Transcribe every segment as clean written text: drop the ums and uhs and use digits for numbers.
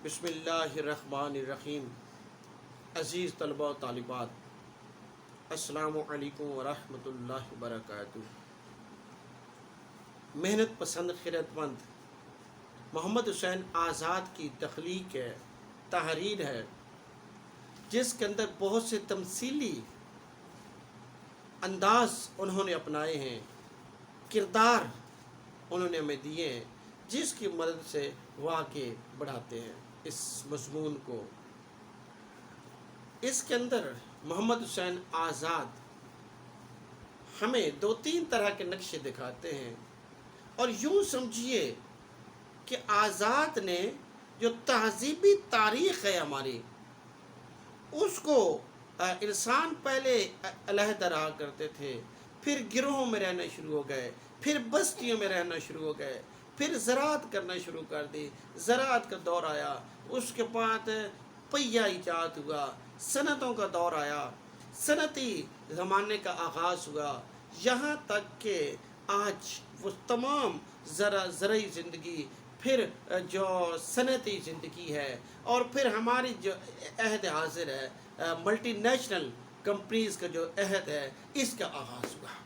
बिस्मिल्लाहिर्रहमानिर्रहीम। अज़ीज़ तलबा व तालिबात, अस्सलामु अलैकुम वरहमतुल्लाहि वबरकातुहू। मेहनत पसंद खिरतमंद मोहम्मद हुसैन आज़ाद की तख्लीक है, तहरीर है, जिसके अंदर बहुत से तमसीली अंदाज उन्होंने अपनाए हैं, किरदार उन्होंने हमें दिए हैं, जिसकी मदद से वाक़े बढ़ाते हैं इस मज़मून को। इसके अंदर मोहम्मद हुसैन आज़ाद हमें दो तीन तरह के नक्शे दिखाते हैं, और यूँ समझिए कि आज़ाद ने जो तहज़ीबी तारीख़ है हमारी, उसको इंसान पहले अलहदा रहा करते थे, फिर गिरोहों में रहना शुरू हो गए, फिर बस्तियों में रहना शुरू हो गए, फिर ज़राअत करना शुरू कर दी, ज़राअत का दौर आया, उसके बाद पहिया ईजाद हुआ, सनतों का दौर आया, सनती ज़माने का आगाज़ हुआ, यहाँ तक कि आज वो तमाम ज़रई ज़िंदगी, फिर जो सनती ज़िंदगी है, और फिर हमारी जो अहद हाजिर है, मल्टी नेशनल कंपनीज़ का जो अहद है, इसका आगाज़ हुआ।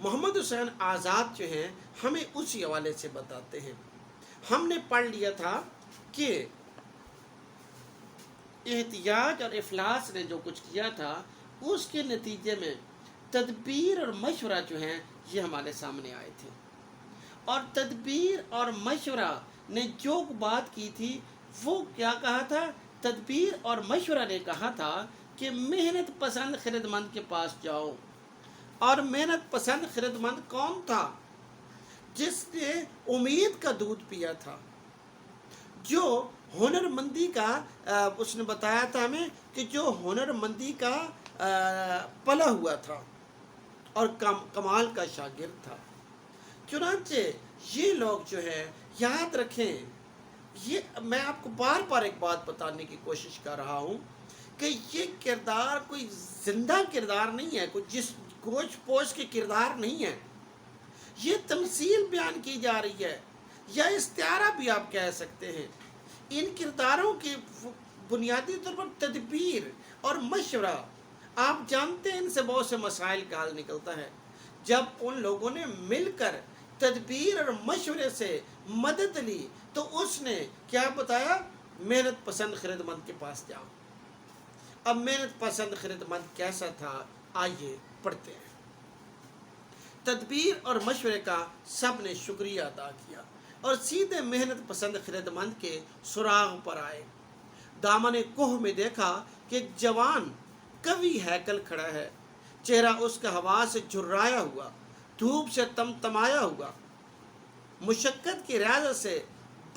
मोहम्मद हुसैन आज़ाद जो हैं हमें उसी हवाले से बताते हैं। हमने पढ़ लिया था कि एहतियाज और इफलास ने जो कुछ किया था, उसके नतीजे में तदबीर और मशवरा जो हैं ये हमारे सामने आए थे, और तदबीर और मशवरा ने जो बात की थी वो क्या कहा था? तदबीर और मशवरा ने कहा था कि मेहनत पसंद खिरदमंद के पास जाओ। और मेहनत पसंद खिरदमंद कौन था? जिसने उम्मीद का दूध पिया था, जो हुनरमंदी का उसने बताया था हमें कि जो हुनरमंदी का पला हुआ था और कमाल का शागिर्द था। चुनांचे ये लोग जो है, याद रखें, ये मैं आपको बार बार एक बात बताने की कोशिश कर रहा हूँ कि ये किरदार कोई जिंदा किरदार नहीं है, कोई जिस गोश पोश के किरदार नहीं है। ये तमसील बयान की जा रही है, या इस्तिआरा भी आप कह सकते हैं। इन किरदारों की बुनियादी तौर पर तदबीर और मशवरा, आप जानते हैं इनसे बहुत से मसाइल का हल निकलता है। जब उन लोगों ने मिलकर तदबीर और मशवरे से मदद ली, तो उसने क्या बताया? मेहनत पसंद खिरदमंद के पास जाओ। अब मेहनत पसंद खिरदमंद कैसा था, आइए पढ़ते हैं। तदबीर और मशवरे का सब ने शुक्रिया अदा किया और सीधे मेहनत पसंद खिरदमंद के सुराग पर आए। दामन कोह में देखा कि एक जवान कवि हैकल खड़ा है, चेहरा उसका हवा से झुर्राया हुआ, धूप से तमतमाया हुआ, मुशक्कत की राज से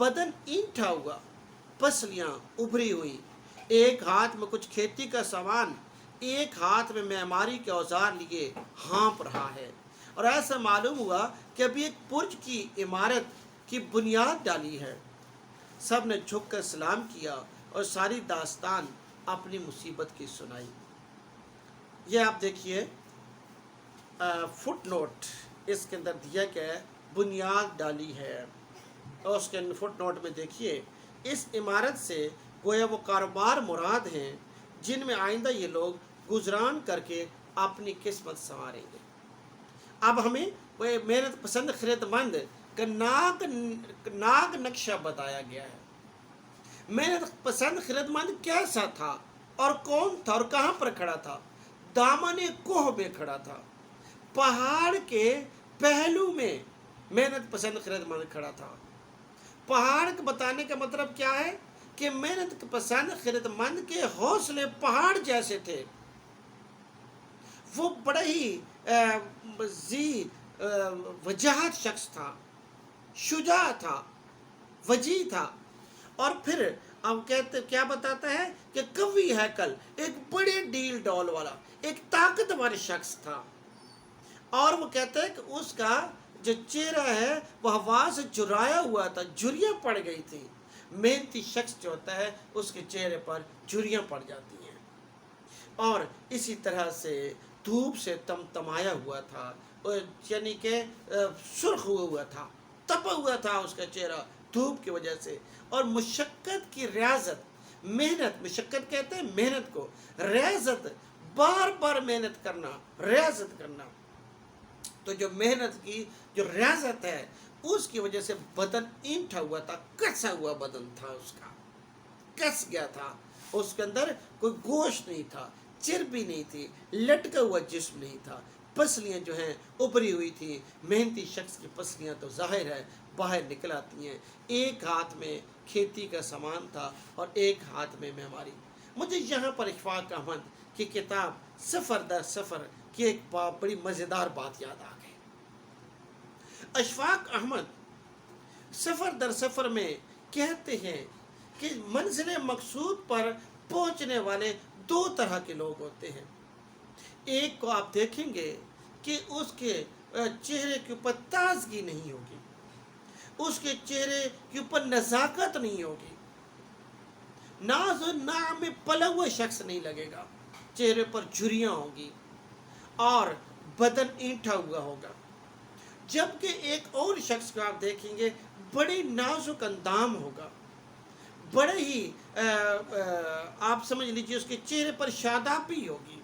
बदन ईंठा हुआ, पसलियाँ उभरी हुई, एक हाथ में कुछ खेती का सामान, एक हाथ में मेमारी के औजार लिए हाँप रहा है। और ऐसा मालूम हुआ कि अभी एक पुर्ज की इमारत की बुनियाद डाली है। सब ने झुक कर सलाम किया और सारी दास्तान अपनी मुसीबत की सुनाई। ये आप देखिए फुट नोट इसके अंदर दिया गया है, बुनियाद डाली है, और उसके फुट नोट में देखिए, इस इमारत से गोया वो कारोबार मुराद हैं जिनमें आइंदा ये लोग गुजरान करके अपनी किस्मत संवारेंगे। अब हमें वो मेहनत पसंद खिरदमंद का नाग नक्शा बताया गया है। मेहनत पसंद खिरदमंद कैसा था और कौन था और कहाँ पर खड़ा था? दामन कोह में खड़ा था, पहाड़ के पहलू में मेहनत पसंद खिरदमंद खड़ा था। पहाड़ को बताने का मतलब क्या है कि मेहनत पसंद खिरदमंद के हौसले पहाड़ जैसे थे। वो बड़ा ही वजाहत शख्स था, शुजा था, वजी था। और फिर हम कहते क्या बताता है कि कवि हैकल, एक बड़े डील डॉल वाला, एक ताकतवर शख्स था। और वो कहते हैं कि उसका जो चेहरा है वह हवा से झुर्राया हुआ था, झुर्रियाँ पड़ गई थी। मेहनती शख्स जो होता है उसके चेहरे पर झुर्रियाँ पड़ जाती हैं। और इसी तरह से धूप से तमतमाया हुआ था, यानी कि सुर्ख हुआ था, तपा हुआ था उसका चेहरा, धूप की वजह से और मुशक्क़त की रियाजत, मेहनत, मुशक्क़त कहते हैं मेहनत को, रियाजत बार बार मेहनत करना, रियाजत करना। तो जो मेहनत की जो रियाजत है उसकी वजह से बदन ईंठा हुआ था, कसा हुआ बदन था उसका, कस गया था, उसके अंदर कोई गोश्त नहीं था, चर्बी नहीं थी, लटका हुआ जिस्म नहीं था, पसलियाँ जो हैं उभरी हुई थी। मेहनती शख्स की पसलियाँ तो जाहिर है बाहर निकल आती हैं। एक हाथ में खेती का सामान था और एक हाथ में मेहमारी। मुझे यहाँ पर इशफाक अहमद की किताब सफ़र दर सफ़र की एक बड़ी मज़ेदार बात याद आ गई। इशफाक अहमद सफ़र दर सफ़र में कहते हैं कि मंजिल मकसूद पर पहुँचने वाले दो तरह के लोग होते हैं। एक को आप देखेंगे कि उसके चेहरे के ऊपर ताजगी नहीं होगी, उसके चेहरे के ऊपर नज़ाकत नहीं होगी, नाज और नाम में पला हुआ शख्स नहीं लगेगा, चेहरे पर झुर्रियाँ होगी और बदन ईंठा हुआ होगा। जबकि एक और शख्स को आप देखेंगे बड़ी नाजुक अंदाम होगा, बड़े ही आप समझ लीजिए उसके चेहरे पर शादाबी होगी।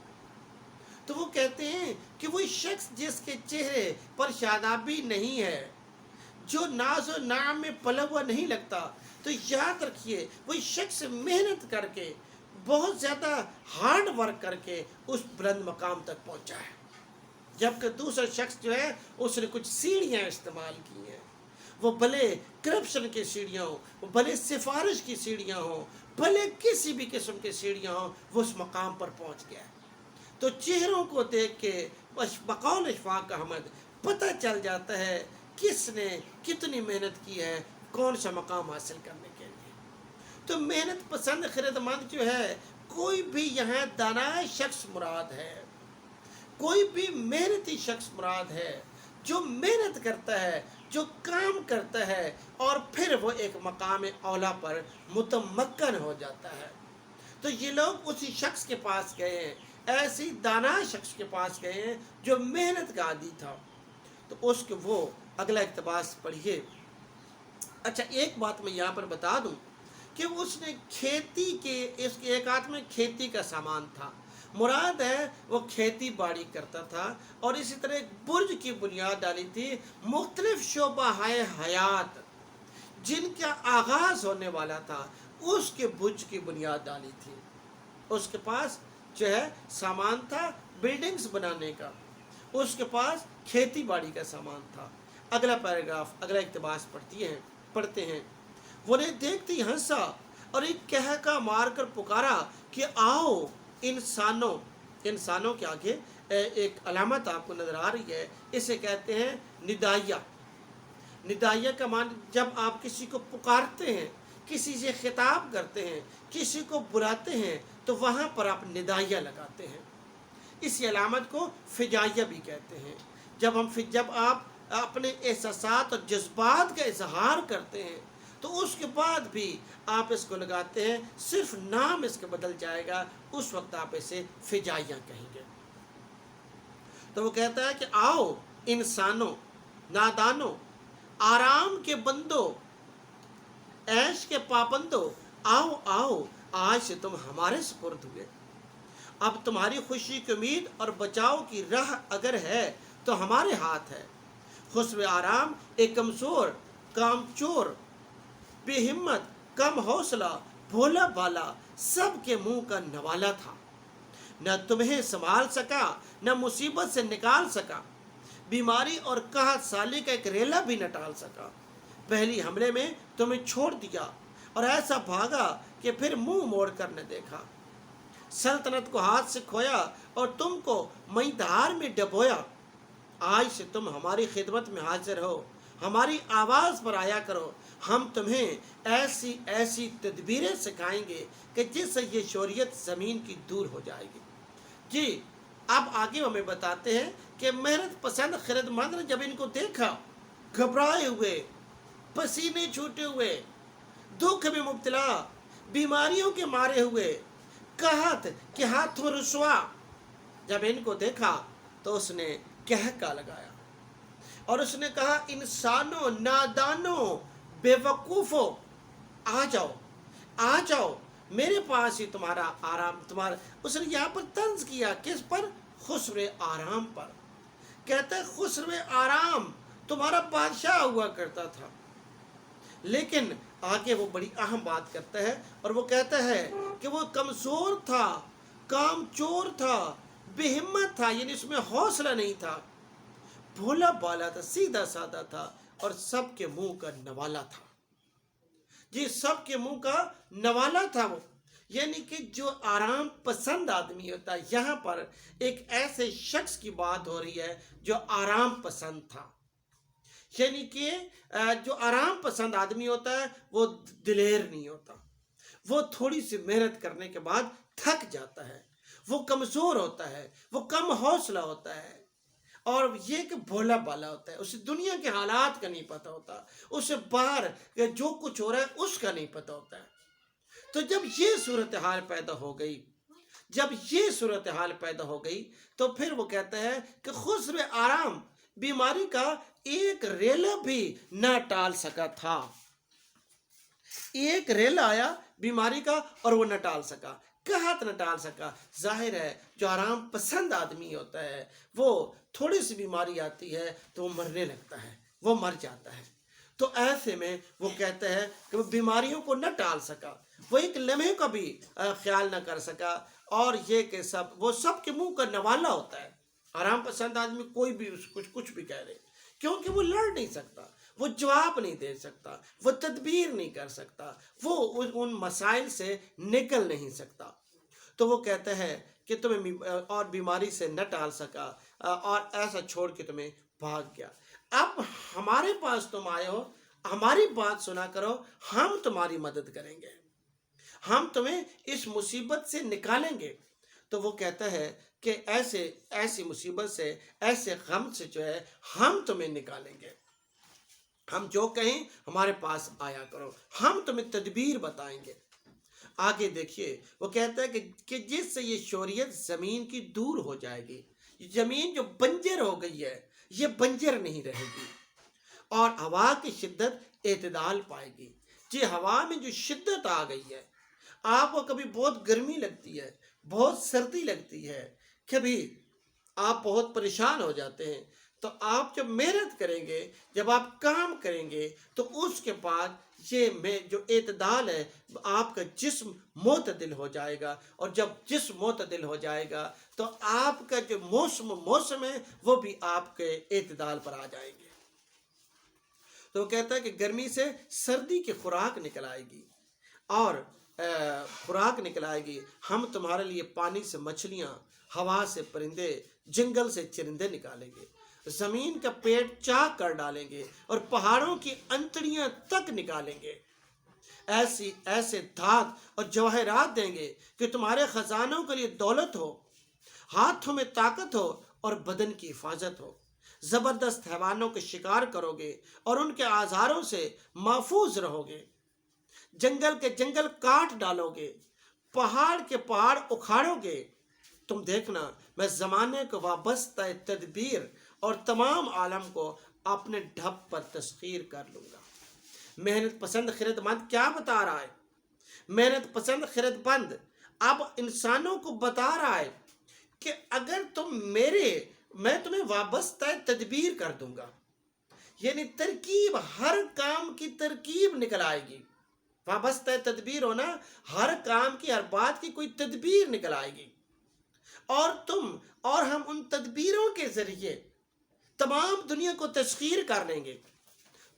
तो वो कहते हैं कि वही शख्स जिसके चेहरे पर शादाबी नहीं है, जो नाज और नाम में पला हुआ नहीं लगता, तो याद रखिए वही शख्स मेहनत करके, बहुत ज़्यादा हार्ड वर्क करके उस बुलंद मकाम तक पहुंचा है। जबकि दूसरा शख्स जो है उसने कुछ सीढ़ियाँ इस्तेमाल की हैं, वो भले करप्शन की सीढ़ियाँ हो, वो भले सिफारिश की सीढ़ियाँ हो, भले किसी भी किस्म की सीढ़ियाँ हो, वो उस मकाम पर पहुंच गया है। तो चेहरों को देख के बकौल इशफाक अहमद पता चल जाता है किसने कितनी मेहनत की है कौन सा मकाम हासिल करने के लिए। तो मेहनत पसंद खिदमत जो है, कोई भी यहाँ दाना शख्स मुराद है, कोई भी मेहनती शख्स मुराद है, जो मेहनत करता है, जो काम करता है और फिर वो एक मकाम औला पर मुतमक्कन हो जाता है। तो ये लोग उसी शख्स के पास गए हैं, ऐसी दाना शख्स के पास गए हैं जो मेहनत का आदी था। तो उसके वो अगला इक़्तिबास पढ़िए। अच्छा, एक बात मैं यहाँ पर बता दूँ कि उसने खेती के, इसके एक हाथ में खेती का सामान था, मुराद है वो खेती बाड़ी करता था, और इसी तरह एक बुर्ज की बुनियाद डाली थी। मुख्तलिफ शोबाए हयात जिनका आगाज़ होने वाला था उसके बुर्ज की बुनियाद डाली थी। उसके पास जो है सामान था बिल्डिंग्स बनाने का, उसके पास खेती बाड़ी का सामान था। अगला पैराग्राफ, अगला इक़्तिबास पढ़ते हैं। वो ने देखते ही हंसा और एक कहका मार कर पुकारा कि आओ इंसानों। इंसानों के आगे एक अलामत आपको नज़र आ रही है, इसे कहते हैं निदाइया। निदाइया का मान, जब आप किसी को पुकारते हैं, किसी से खिताब करते हैं, किसी को बुलाते हैं, तो वहाँ पर आप निदाइया लगाते हैं। इसी अलामत को फिजाइया भी कहते हैं। जब आप अपने एहसासात और जज्बात का इजहार करते हैं तो उसके बाद भी आप इसको लगाते हैं, सिर्फ नाम इसके बदल जाएगा, उस वक्त आप इसे फिजाइया कहेंगे। तो वो कहता है कि आओ इंसानों, नादानों, आराम के बंदो, ऐश के पाबंदो, आओ आओ, आज से तुम हमारे सुपुर्द हुए। अब तुम्हारी खुशी की उम्मीद और बचाव की राह अगर है तो हमारे हाथ है। खुस्र आराम एक कमज़ोर, कामचोर, बेहिम्मत, कम हौसला, भोला भाला, सब के मुंह का नवाला था। न तुम्हें संभाल सका, न मुसीबत से निकाल सका, बीमारी और कहत साली का एक रेला भी न टाल सका। पहली हमले में तुम्हें छोड़ दिया और ऐसा भागा कि फिर मुंह मोड़ कर न देखा। सल्तनत को हाथ से खोया और तुमको मई धार में डबोया। आज से तुम हमारी खिदमत में हाजिर हो, हमारी आवाज़ पर आया करो। हम तुम्हें ऐसी ऐसी तदबीरें सिखाएंगे कि जिससे ये शोरियत ज़मीन की दूर हो जाएगी। जी, अब आगे हमें बताते हैं कि मेहनत पसंद खिदमत ने जब इनको देखा, घबराए हुए, पसीने छूटे हुए, दुख में मुब्तला, बीमारियों के मारे हुए, कहत कि हाथों रुसवा, जब इनको देखा तो उसने कहका लगाया और उसने कहा इंसानों, नादानों, बेवकूफ़ो, आ जाओ, आ जाओ, मेरे पास ही तुम्हारा आराम, तुम्हारा। उसने यहाँ पर तंज किया किस पर? खुसरे आराम पर। कहता है खुसरे आराम तुम्हारा बादशाह हुआ करता था। लेकिन आगे वो बड़ी अहम बात करता है और वो कहता है कि वो कमज़ोर था, कामचोर था, बेहिम्मत था, यानी उसमें हौसला नहीं था, भोला बाला था, सीधा साधा था और सबके मुंह का नवाला था। जी, सबके मुंह का नवाला था वो, यानी कि जो आराम पसंद आदमी होता है। यहाँ पर एक ऐसे शख्स की बात हो रही है जो आराम पसंद था, यानी कि जो आराम पसंद आदमी होता है वो दिलेर नहीं होता, वो थोड़ी सी मेहनत करने के बाद थक जाता है, वो कमज़ोर होता है, वो कम हौसला होता है, और ये कि भोला बाला होता है, उसे दुनिया के हालात का नहीं पता होता, उसे बाहर जो कुछ हो रहा है उसका नहीं पता होता है। तो जब ये सूरत हाल पैदा हो गई, जब ये सूरत हाल पैदा हो गई, तो फिर वो कहता है कि खुसरे आराम बीमारी का एक रेला भी न टाल सका था। एक रेला आया बीमारी का और वो न टाल सका। कहाँ न टाल सका? जाहिर है जो आराम पसंद आदमी होता है वो थोड़ी सी बीमारी आती है तो वो मरने लगता है, वो मर जाता है। तो ऐसे में वो कहते हैं कि वो बीमारियों को न टाल सका, वो एक लम्हे का भी ख्याल न कर सका, और ये कि सब वो सब के मुंह का नवाला होता है। आराम पसंद आदमी कोई भी कुछ भी कह दे, क्योंकि वो लड़ नहीं सकता, वो जवाब नहीं दे सकता, वो तदबीर नहीं कर सकता, वो उन मसाइल से निकल नहीं सकता। तो वो कहता है कि तुम्हें और बीमारी से न टाल सका और ऐसा छोड़ के तुम्हें भाग गया। अब हमारे पास तुम आए हो, हमारी बात सुना करो, हम तुम्हारी मदद करेंगे, हम तुम्हें इस मुसीबत से निकालेंगे। तो वो कहता है कि ऐसी मुसीबत से, ऐसे गम से जो है हम तुम्हें निकालेंगे, हम जो कहें हमारे पास आया करो, हम तुम्हें तदबीर बताएंगे। आगे देखिए वो कहता है कि जिससे ये शोरियत ज़मीन की दूर हो जाएगी, ज़मीन जो बंजर हो गई है ये बंजर नहीं रहेगी, और हवा की शिद्दत एतदाल पाएगी। जी, हवा में जो शिद्दत आ गई है, आपको कभी बहुत गर्मी लगती है, बहुत सर्दी लगती है, कभी आप बहुत परेशान हो जाते हैं, तो आप जब मेहनत करेंगे, जब आप काम करेंगे, तो उसके बाद ये जो एतदाल है, आपका जिस्म मोतदिल हो जाएगा, और जब जिस्म मोतदिल हो जाएगा तो आपका जो मौसम है वो भी आपके एतदाल पर आ जाएंगे। तो वो कहता है कि गर्मी से सर्दी की खुराक निकल आएगी, और खुराक निकल आएगी। हम तुम्हारे लिए पानी से मछलियाँ, हवा से परिंदे, जंगल से चरिंदे निकालेंगे, जमीन का पेट चाक कर डालेंगे और पहाड़ों की अंतड़ियां तक निकालेंगे। ऐसे धात और जवाहरात देंगे कि तुम्हारे खजानों के लिए दौलत हो, हाथों में ताकत हो और बदन की हिफाजत हो। जबरदस्त हैवानों के शिकार करोगे और उनके आजारों से महफूज रहोगे। जंगल के जंगल काट डालोगे, पहाड़ के पहाड़ उखाड़ोगे। तुम देखना मैं ज़माने को वाबस्ता तदबीर और तमाम आलम को अपने ढप पर तस्खीर कर लूँगा। मेहनत पसंद खिरतमंद क्या बता रहा है? मेहनत पसंद खिरतमंद अब इंसानों को बता रहा है कि अगर मैं तुम्हें वाबस्ता तदबीर कर दूंगा, यानी तरकीब, हर काम की तरकीब निकल आएगी। वाबस्ता तदबीर होना, हर काम की, हर बात की कोई तदबीर निकल आएगी, और हम उन तदबीरों के जरिए तमाम दुनिया को तस्खीर कर लेंगे।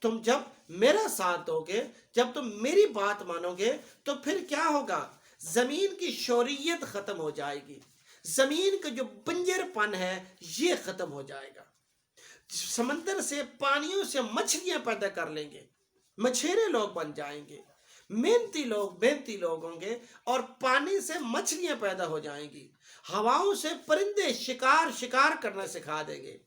तुम जब मेरा साथ दोगे, जब तुम मेरी बात मानोगे, तो फिर क्या होगा? जमीन की शोरियत खत्म हो जाएगी, जमीन का जो बंजरपन है ये खत्म हो जाएगा। समंदर से, पानियों से मछलियां पैदा कर लेंगे, मछेरे लोग बन जाएंगे, मेहनती लोग होंगे और पानी से मछलियां पैदा हो जाएंगी। हवाओं से परिंदे शिकार करना सिखा देंगे,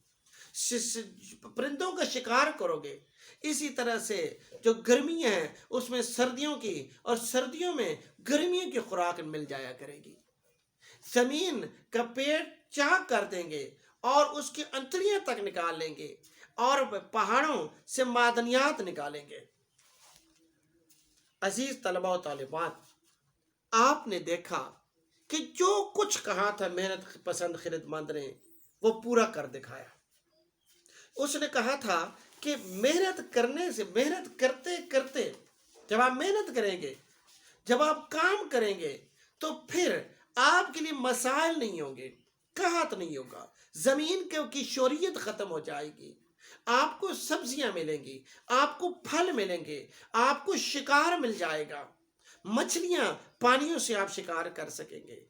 परिंदों का शिकार करोगे। इसी तरह से जो गर्मियां हैं उसमें सर्दियों की, और सर्दियों में गर्मियों की खुराक मिल जाया करेगी। जमीन का पेट चाक कर देंगे और उसकी अंतड़ियां तक निकाल लेंगे, और पहाड़ों से मादनियात निकालेंगे। अजीज तलबा और तालिबात, आपने देखा कि जो कुछ कहा था मेहनत पसंद खिदमत ने, वो पूरा कर दिखाया। उसने कहा था कि मेहनत करने से, मेहनत करते करते जब आप मेहनत करेंगे, जब आप काम करेंगे, तो फिर आपके लिए मसाइल नहीं होंगे, कहत नहीं होगा, जमीन की शोरियत खत्म हो जाएगी, आपको सब्जियां मिलेंगी, आपको फल मिलेंगे, आपको शिकार मिल जाएगा, मछलियां पानियों से आप शिकार कर सकेंगे।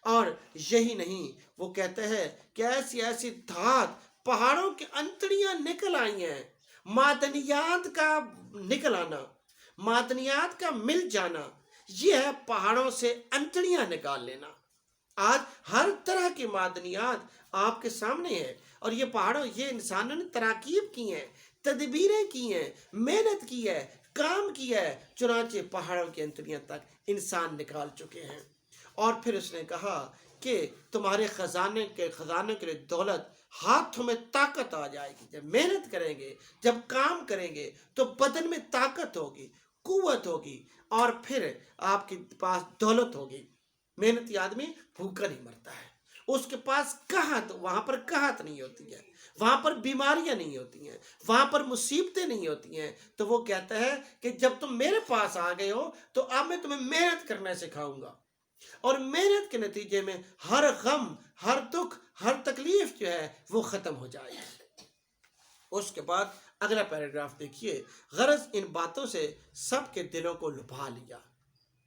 और यही नहीं, वो कहते हैं कि ऐसी ऐसी धात पहाड़ों की अंतड़ियां निकल आई हैं, मादनियात का निकल आना, मादनियात का मिल जाना, ये है पहाड़ों से अंतड़ियां निकाल लेना। आज हर तरह की मादनियात आपके सामने है, और ये पहाड़ों, ये इंसानों ने तराकीब की हैं, तदबीरें की हैं, मेहनत की है, काम किया है, चुनाचे पहाड़ों की अंतड़ियां तक इंसान निकाल चुके हैं। और फिर उसने कहा कि तुम्हारे खजाने के लिए दौलत, हाथों में ताकत आ जाएगी। जब मेहनत करेंगे, जब काम करेंगे, तो बदन में ताकत होगी, कुव्वत होगी, और फिर आपके पास दौलत होगी। मेहनती आदमी भूखा नहीं मरता है, उसके पास कहत, वहां पर कहत नहीं होती है, वहां पर बीमारियां नहीं होती हैं, वहां पर मुसीबतें नहीं होती हैं। तो वो कहता है कि जब तुम मेरे पास आ गए हो, तो अब मैं तुम्हें मेहनत करना सिखाऊंगा, और मेहनत के नतीजे में हर गम, हर दुख, हर तकलीफ जो है वो खत्म हो जाएगी। उसके बाद अगला पैराग्राफ देखिए। गरज इन बातों से सबके दिलों को लुभा लिया,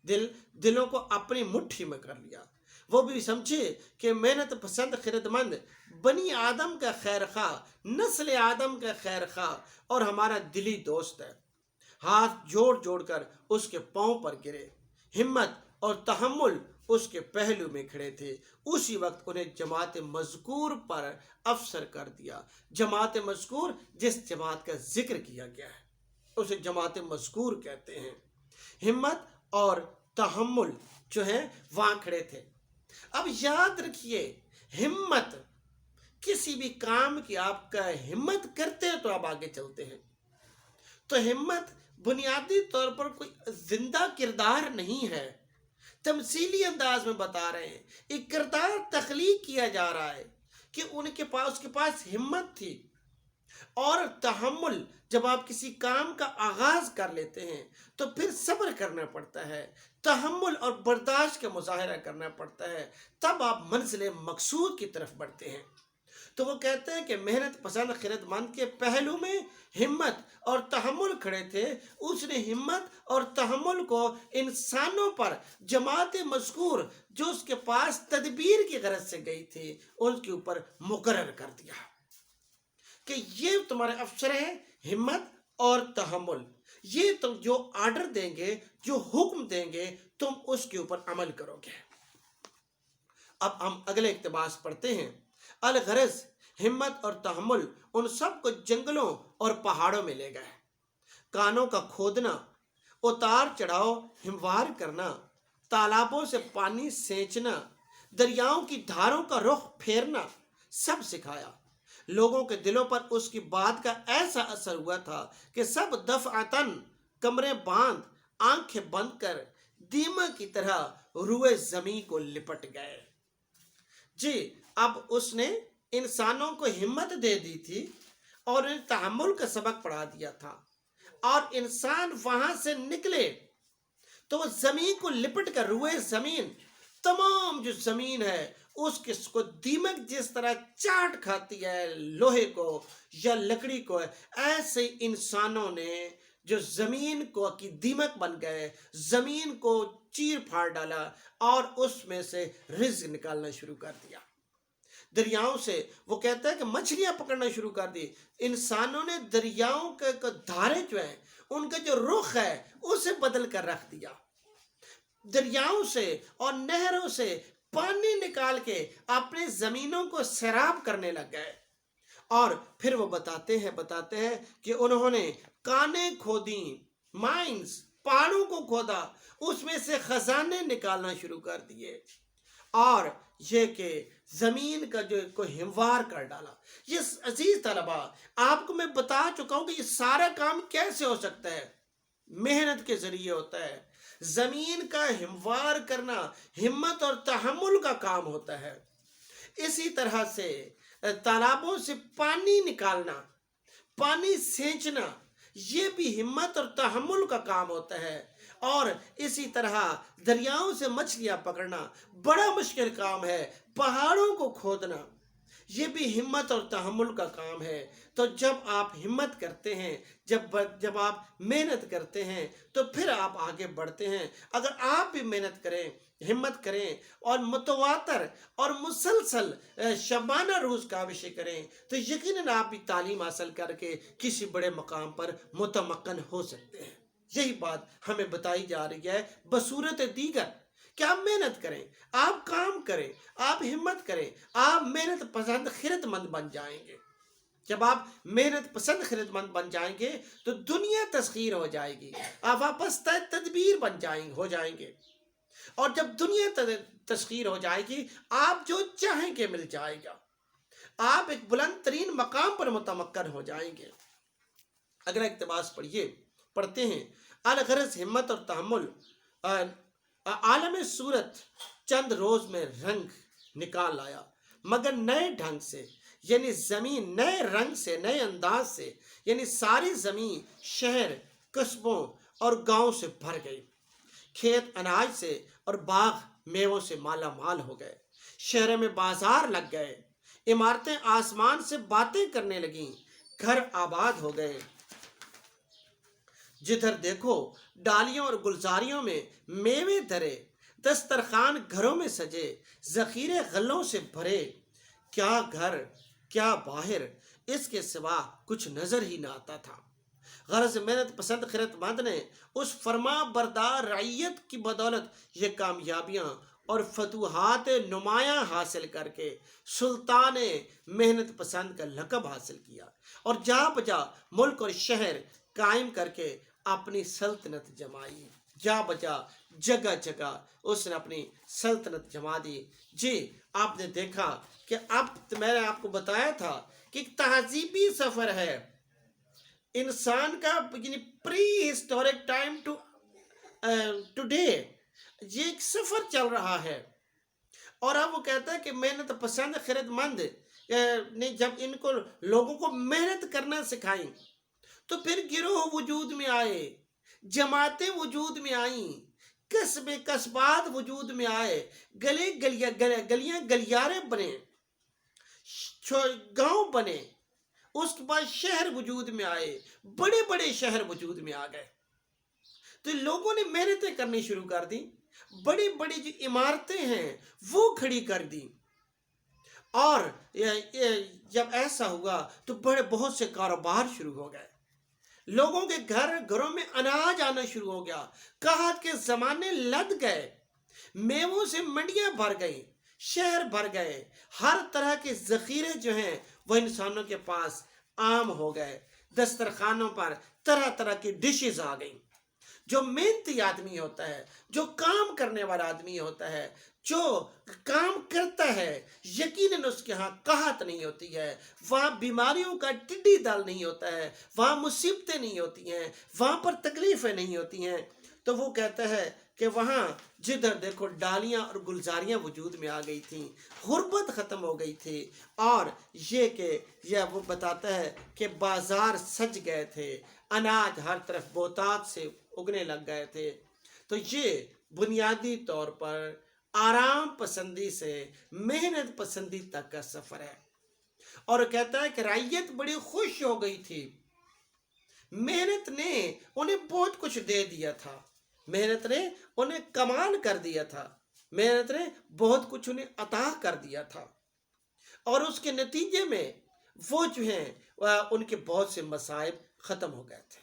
दिलों को अपनी मुट्ठी में कर लिया। वो भी समझे कि मेहनत पसंद खिदमत बनी आदम का खैर खा, नस्ल आदम का खैर खा, और हमारा दिली दोस्त है। हाथ जोड़ जोड़ कर उसके पांव पर गिरे, हिम्मत और तहम्मुल उसके पहलू में खड़े थे। उसी वक्त उन्हें जमात मज़कूर पर अफसर कर दिया। जमात मज़कूर, जिस जमात का जिक्र किया गया है, उसे जमात मज़कूर कहते हैं। हिम्मत और तहम्मुल जो है वहां खड़े थे। अब याद रखिए, हिम्मत, किसी भी काम की आपका हिम्मत करते हैं तो आप आगे चलते हैं। तो हिम्मत बुनियादी तौर पर कोई जिंदा किरदार नहीं है, तमसीली अंदाज में बता रहे हैं। एक किरदार तख्लीक किया जा रहा है कि उसके पास हिम्मत थी और तहम्मुल। जब आप किसी काम का आगाज कर लेते हैं तो फिर सब्र करना पड़ता है, तहम्मुल और बर्दाश्त का मुजाहरा करना पड़ता है, तब आप मंजिल मकसूद की तरफ बढ़ते हैं। तो वो कहते हैं कि मेहनत पसंद खिदमत के पहलू में हिम्मत और तहम्मुल खड़े थे। उसने हिम्मत और तहम्मुल को इंसानों पर, जमात मज़कूर जो उसके पास तदबीर की गरज से गई थी, उनके ऊपर मुकर्रर कर दिया कि ये तुम्हारे अफसर हैं, हिम्मत और तहम्मुल। ये तुम जो आर्डर देंगे, जो हुक्म देंगे, तुम उसके ऊपर अमल करोगे। अब हम अगले इक्तबास पढ़ते हैं। अल गरज, हिम्मत और तहम्मुल उन सब को जंगलों और पहाड़ों में ले गए। कानों का खोदना, उतार चढ़ाव हिमवार करना, तालाबों से पानी सेंचना, दरियाओं की धारों का रुख फेरना, सब सिखाया। लोगों के दिलों पर उसकी बात का ऐसा असर हुआ था कि सब दफअतन कमरे बांध, आंखें बंद कर दीमक की तरह रुए जमीन को लिपट गए। जी, अब उसने इंसानों को हिम्मत दे दी थी और उन्हें तहम्मुल का सबक पढ़ा दिया था, और इंसान वहां से निकले तो वो जमीन को लिपट कर, रुए जमीन, तमाम जो जमीन है उसको दीमक जिस तरह चाट खाती है लोहे को या लकड़ी को, ऐसे इंसानों ने जो जमीन को की दीमक बन गए, जमीन को चीर फाड़ डाला और उसमें से रिज्क निकालना शुरू कर दिया। दरियाओं से वो कहता है कि मछलियां पकड़ना शुरू कर दी। इंसानों ने दरियाओं के धारे जो है, उनका जो रुख है, उसे बदल कर रख दिया। दरियाओं से और नहरों से पानी निकाल के अपने जमीनों को सैराब करने लग गए। और फिर वो बताते हैं कि उन्होंने काने खोदी, माइंस, पहाड़ों को खोदा, उसमें से खजाने निकालना शुरू कर दिए, और ये कि जमीन का जो को हिमवार कर डाला। ये अजीज तलबा, आपको मैं बता चुका हूं कि ये सारा काम कैसे हो सकता है। मेहनत के जरिए होता है। जमीन का हिमवार करना हिम्मत और तहम्मुल का काम होता है। इसी तरह से तालाबों से पानी निकालना, पानी सींचना, ये भी हिम्मत और तहम्मुल का काम होता है। और इसी तरह दरियाओं से मछलियां पकड़ना बड़ा मुश्किल काम है। पहाड़ों को खोदना, ये भी हिम्मत और तहम्मुल का काम है। तो जब आप हिम्मत करते हैं, जब आप मेहनत करते हैं, तो फिर आप आगे बढ़ते हैं। अगर आप भी मेहनत करें, हिम्मत करें और मुतवातर और मुसलसल शबाना रोज़ का विषय करें, तो यकीनन आप भी तालीम हासिल करके किसी बड़े मकाम पर मुतमक्कन हो सकते हैं। यही बात हमें बताई जा रही है बसूरत दीगर कि आप मेहनत करें, आप काम करें, आप हिम्मत करें, आप मेहनत पसंद खिरतमंद बन जाएंगे। जब आप मेहनत पसंद खिरतमंद बन जाएंगे तो दुनिया तस्खीर हो जाएगी, आप वापस तदबीर हो जाएंगे। और जब दुनिया तस्खीर हो जाएगी, आप जो चाहेंगे मिल जाएगा, आप एक बुलंद तरीन मकाम पर मुतमक्कन हो जाएंगे। अगला इक्तिबास पढ़ते हैं। अल गरज हिम्मत और तहम्मुल आलम सूरत चंद रोज में रंग निकाल लाया, मगर नए ढंग से, यानी जमीन नए रंग से, नए अंदाज से, यानी सारी जमीन शहर, कस्बों और गांव से भर गई। खेत अनाज से और बाग मेवों से माला माल हो गए। शहर में बाजार लग गए, इमारतें आसमान से बातें करने लगीं, घर आबाद हो गए। जिधर देखो डालियों और गुलजारियों में मेवे धरे, दस्तरखान घरों में सजे, जखीरे गलों से भरे। क्या घर क्या बाहर, इसके सिवा कुछ नजर ही ना आता था। गरज मेहनत पसंद खिरतमंद ने उस फरमा बरदार रईयत की बदौलत ये कामयाबियां और फतूहात नुमायां हासिल करके सुल्तान मेहनत पसंद का लक़ब हासिल किया और जा बजा मुल्क और शहर कायम करके अपनी सल्तनत जमाई। जा बजा जगह जगह उसने अपनी सल्तनत जमा दी। जी, आपने देखा कि अब मैंने आपको बताया था कि तहजीबी सफर है इंसान का, यानी prehistoric time to today, ये एक सफर चल रहा है। और अब वो कहता है कि मेहनत पसंद खिरतमंद ने जब इनको लोगों को मेहनत करना सिखाई, तो फिर गिरोह वजूद में आए, जमातें वजूद में आईं, कस्बे कस्बात वजूद में आए, गलियां गलियारे बने, गांव बने, उसके बाद शहर वजूद में आए, बड़े बड़े शहर वजूद में आ गए। तो लोगों ने मेहनतें करनी शुरू कर दी, बड़ी बड़ी जो इमारतें हैं वो खड़ी कर दी। और जब ऐसा हुआ तो बहुत से कारोबार शुरू हो गए, लोगों के घरों में अनाज आना शुरू हो गया, कहत के जमाने लद गए, मेवों से मंडियां भर गई, शहर भर गए, हर तरह के जखीरे जो हैं वो इंसानों के पास आम हो गए। दस्तरखानों पर तरह तरह की डिशेस आ गई। जो मेहनती आदमी होता है, जो काम करने वाला आदमी होता है, जो काम करता है, यकीनन उसके यहाँ कहत नहीं होती है, वहाँ बीमारियों का टिड्डी दल नहीं होता है, वहाँ मुसीबतें नहीं होती हैं, वहाँ पर तकलीफें नहीं होती हैं। तो वो कहता है कि वहाँ जिधर देखो डालियाँ और गुलजारियाँ वजूद में आ गई थीं, गुर्बत ख़त्म हो गई थी। और यह वो बताता है कि बाजार सज गए थे, अनाज हर तरफ बोतात से उगने लग गए थे। तो ये बुनियादी तौर पर आराम पसंदी से मेहनत पसंदी तक का सफ़र है। और कहता है कि रईयत बड़ी खुश हो गई थी, मेहनत ने उन्हें बहुत कुछ दे दिया था, मेहनत ने उन्हें कमाल कर दिया था, मेहनत ने बहुत कुछ उन्हें अता कर दिया था। और उसके नतीजे में वो जो हैं उनके बहुत से मसाइब ख़त्म हो गए थे,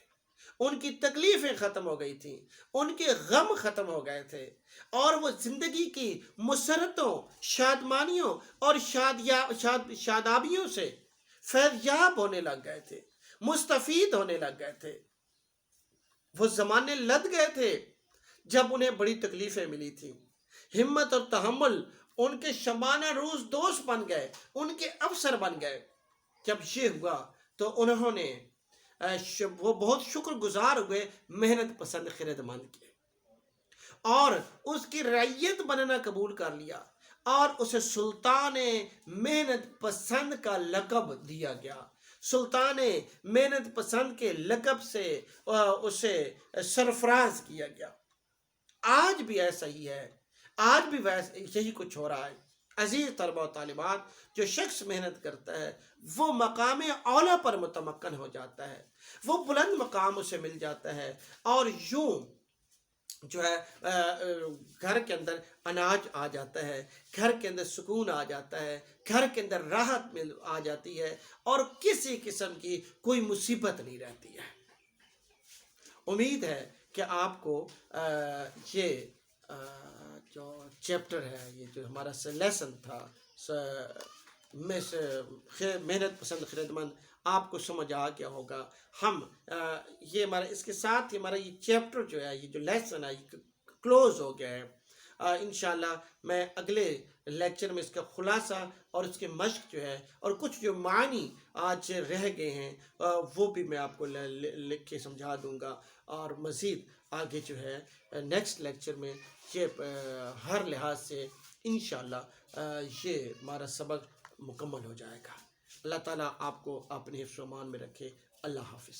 उनकी तकलीफ़ें ख़त्म हो गई थी, उनके गम ख़त्म हो गए थे, और वो ज़िंदगी की मुसरतों, शादमानियों और शादाबियों से फैज़याब होने लग गए थे, मुस्तफ़ीद होने लग गए थे। वो ज़माने लद गए थे जब उन्हें बड़ी तकलीफ़ें मिली थी। हिम्मत और तहम्मुल उनके शबाना रोज़ दोस्त बन गए, उनके अफसर बन गए। जब ये हुआ तो उन्होंने وہ بہت شکر گزار ہوئے محنت پسند خردمند کے، اور اس کی رعیت بننا قبول کر لیا، اور اسے سلطان محنت پسند کا لقب دیا گیا۔ سلطان محنت پسند کے لقب سے اسے سرفراز کیا گیا۔ آج بھی ایسا ہی ہے، آج بھی یہی کچھ ہو رہا ہے۔ عزیز طلبہ و طالبات، جو شخص محنت کرتا ہے وہ مقام اعلیٰ پر متمکن ہو جاتا ہے، وہ بلند مقام اسے مل جاتا ہے، اور یوں جو ہے گھر کے اندر اناج آ جاتا ہے، گھر کے اندر سکون آ جاتا ہے، گھر کے اندر راحت آ جاتی ہے، اور کسی قسم کی کوئی مصیبت نہیں رہتی ہے۔ امید ہے کہ آپ کو یہ جو چیپٹر ہے، یہ جو ہمارا لیسن تھا محنت پسند خردمند، آپ کو سمجھ آ گیا ہوگا۔ ہم یہ ہمارا اس کے ساتھ ہی ہمارا یہ چیپٹر جو ہے، یہ جو لیسن ہے، یہ کلوز ہو گیا ہے۔ انشاءاللہ میں اگلے لیکچر میں اس کا خلاصہ اور اس کے مشق جو ہے، اور کچھ جو معنی آج رہ گئے ہیں وہ بھی میں آپ کو لکھ کے سمجھا دوں گا، اور مزید آگے جو ہے نیکسٹ لیکچر میں یہ ہر لحاظ سے انشاءاللہ یہ ہمارا سبق مکمل ہو جائے گا۔ اللہ تعالیٰ آپ کو اپنے حفظ و امان میں رکھے۔ اللہ حافظ۔